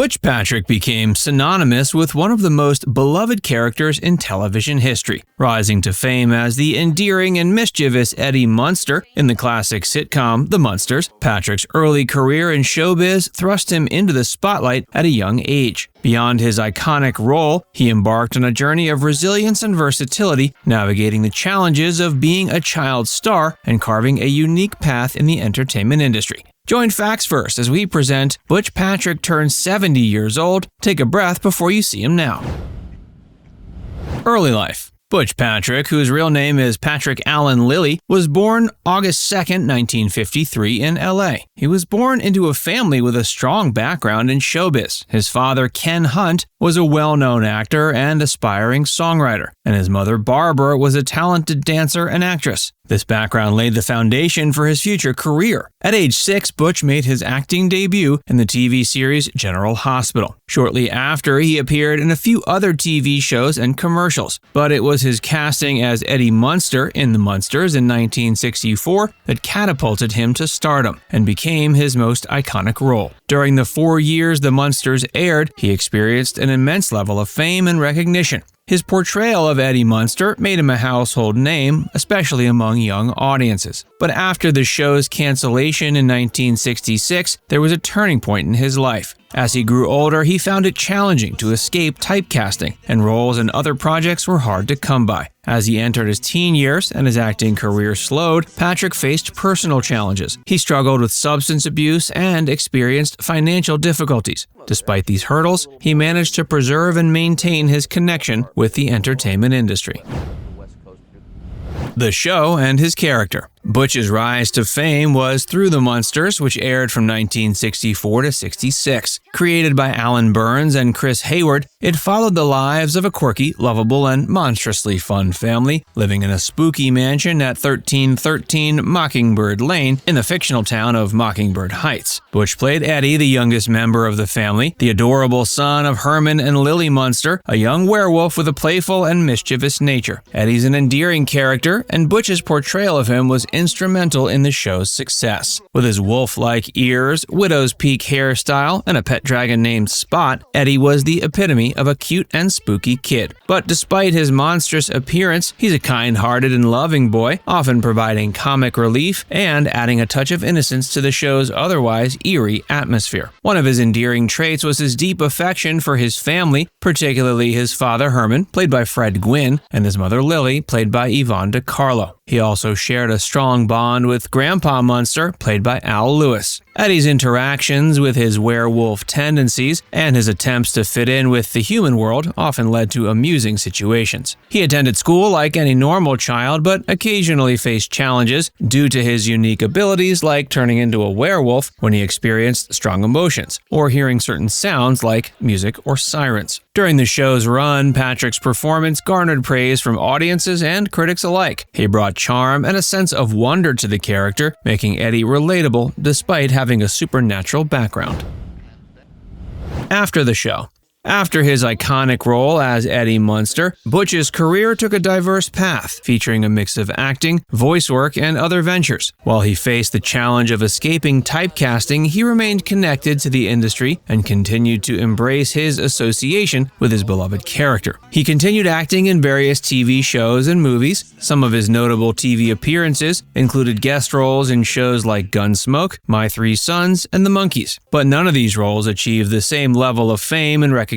Butch Patrick became synonymous with one of the most beloved characters in television history, rising to fame as the endearing and mischievous Eddie Munster in the classic sitcom The Munsters. Patrick's early career in showbiz thrust him into the spotlight at a young age. Beyond his iconic role, he embarked on a journey of resilience and versatility, navigating the challenges of being a child star and carving a unique path in the entertainment industry. Join Facts First as we present Butch Patrick turns 70 years old. Take a breath before you see him now. Early life. Butch Patrick, whose real name is Patrick Alan Lilley, was born August 2, 1953 in LA. He was born into a family with a strong background in showbiz. His father, Ken Hunt, was a well-known actor and aspiring songwriter, and his mother, Barbara, was a talented dancer and actress. This background laid the foundation for his future career. At age 6, Butch made his acting debut in the TV series General Hospital. Shortly after, he appeared in a few other TV shows and commercials, but it was his casting as Eddie Munster in The Munsters in 1964 that catapulted him to stardom and became his most iconic role. During the 4 years The Munsters aired, he experienced an immense level of fame and recognition. His portrayal of Eddie Munster made him a household name, especially among young audiences. But after the show's cancellation in 1966, there was a turning point in his life. As he grew older, he found it challenging to escape typecasting, and roles in other projects were hard to come by. As he entered his teen years and his acting career slowed, Patrick faced personal challenges. He struggled with substance abuse and experienced financial difficulties. Despite these hurdles, he managed to preserve and maintain his connection with the entertainment industry. The show and his character. Butch's rise to fame was through The Munsters, which aired from 1964 to 66. Created by Alan Burns and Chris Hayward, it followed the lives of a quirky, lovable, and monstrously fun family living in a spooky mansion at 1313 Mockingbird Lane in the fictional town of Mockingbird Heights. Butch played Eddie, the youngest member of the family, the adorable son of Herman and Lily Munster, a young werewolf with a playful and mischievous nature. Eddie's an endearing character, and Butch's portrayal of him was instrumental in the show's success. With his wolf-like ears, widow's peak hairstyle, and a pet dragon named Spot, Eddie was the epitome of a cute and spooky kid. But despite his monstrous appearance, he's a kind-hearted and loving boy, often providing comic relief and adding a touch of innocence to the show's otherwise eerie atmosphere. One of his endearing traits was his deep affection for his family, particularly his father Herman, played by Fred Gwynne, and his mother Lily, played by Yvonne DiCarlo. He also shared a strong bond with Grandpa Munster, played by Al Lewis. Eddie's interactions with his werewolf tendencies and his attempts to fit in with the human world often led to amusing situations. He attended school like any normal child, but occasionally faced challenges due to his unique abilities, like turning into a werewolf when he experienced strong emotions, or hearing certain sounds like music or sirens. During the show's run, Patrick's performance garnered praise from audiences and critics alike. He brought charm and a sense of wonder to the character, making Eddie relatable despite having a supernatural background. After the show. After his iconic role as Eddie Munster, Butch's career took a diverse path, featuring a mix of acting, voice work, and other ventures. While he faced the challenge of escaping typecasting, he remained connected to the industry and continued to embrace his association with his beloved character. He continued acting in various TV shows and movies. Some of his notable TV appearances included guest roles in shows like Gunsmoke, My Three Sons, and The Monkees. But none of these roles achieved the same level of fame and recognition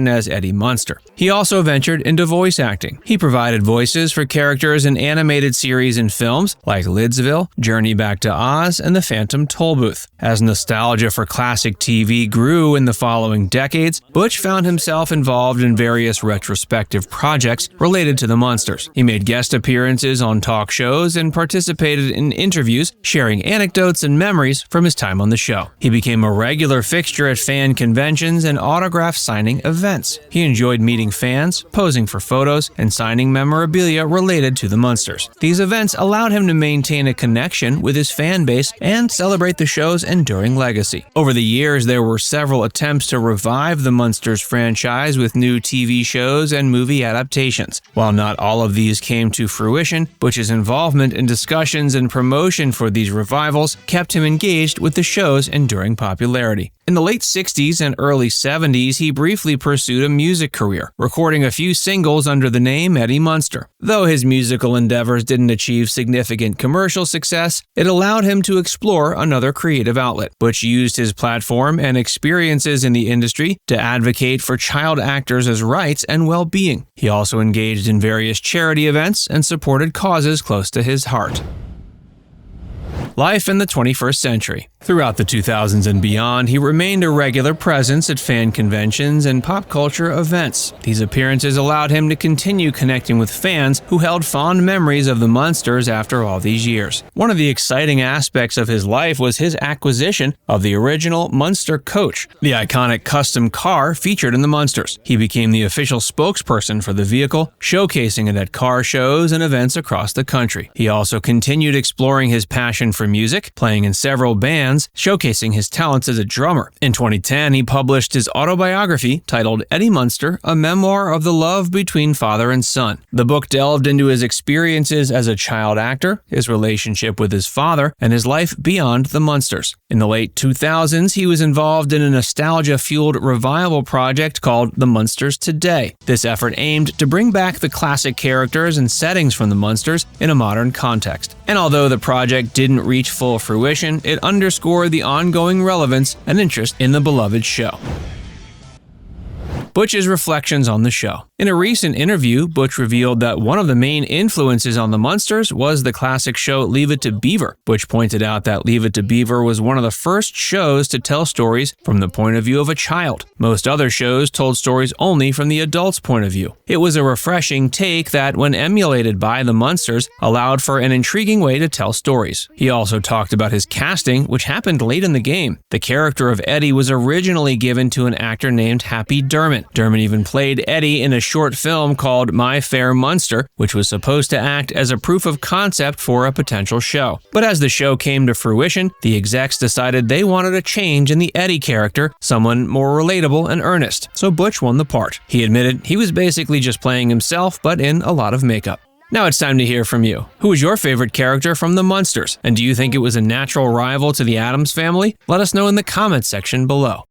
as Eddie Munster. He also ventured into voice acting. He provided voices for characters in animated series and films like Lidsville, Journey Back to Oz, and The Phantom Tollbooth. As nostalgia for classic TV grew in the following decades, Butch found himself involved in various retrospective projects related to the Munsters. He made guest appearances on talk shows and participated in interviews, sharing anecdotes and memories from his time on the show. He became a regular fixture at fan conventions and autograph signing events. He enjoyed meeting fans, posing for photos, and signing memorabilia related to the Munsters. These events allowed him to maintain a connection with his fan base and celebrate the show's enduring legacy. Over the years, there were several attempts to revive the Munsters franchise with new TV shows and movie adaptations. While not all of these came to fruition, Butch's involvement in discussions and promotion for these revivals kept him engaged with the show's enduring popularity. In the late 60s and early 70s, he briefly pursued a music career, recording a few singles under the name Eddie Munster. Though his musical endeavors didn't achieve significant commercial success, it allowed him to explore another creative outlet. Butch used his platform and experiences in the industry to advocate for child actors' rights and well-being. He also engaged in various charity events and supported causes close to his heart. Life in the 21st century. Throughout the 2000s and beyond, he remained a regular presence at fan conventions and pop culture events. These appearances allowed him to continue connecting with fans who held fond memories of the Munsters after all these years. One of the exciting aspects of his life was his acquisition of the original Munster coach, the iconic custom car featured in the Munsters. He became the official spokesperson for the vehicle, showcasing it at car shows and events across the country. He also continued exploring his passion for music, playing in several bands, showcasing his talents as a drummer. In 2010, he published his autobiography titled Eddie Munster, a memoir of the love between father and son. The book delved into his experiences as a child actor, his relationship with his father, and his life beyond the Munsters. In the late 2000s, he was involved in a nostalgia-fueled revival project called The Munsters Today. This effort aimed to bring back the classic characters and settings from the Munsters in a modern context. And although the project didn't reach full fruition, it underscored the ongoing relevance and interest in the beloved show. Butch's reflections on the show. In a recent interview, Butch revealed that one of the main influences on the Munsters was the classic show Leave It to Beaver. Butch pointed out that Leave It to Beaver was one of the first shows to tell stories from the point of view of a child. Most other shows told stories only from the adult's point of view. It was a refreshing take that, when emulated by the Munsters, allowed for an intriguing way to tell stories. He also talked about his casting, which happened late in the game. The character of Eddie was originally given to an actor named Happy Dermott. Dermott even played Eddie in a short film called My Fair Munster, which was supposed to act as a proof of concept for a potential show. But as the show came to fruition, the execs decided they wanted a change in the Eddie character, someone more relatable and earnest, so Butch won the part. He admitted he was basically just playing himself, but in a lot of makeup. Now it's time to hear from you. Who is your favorite character from the Munsters? And do you think it was a natural rival to the Addams family? Let us know in the comments section below.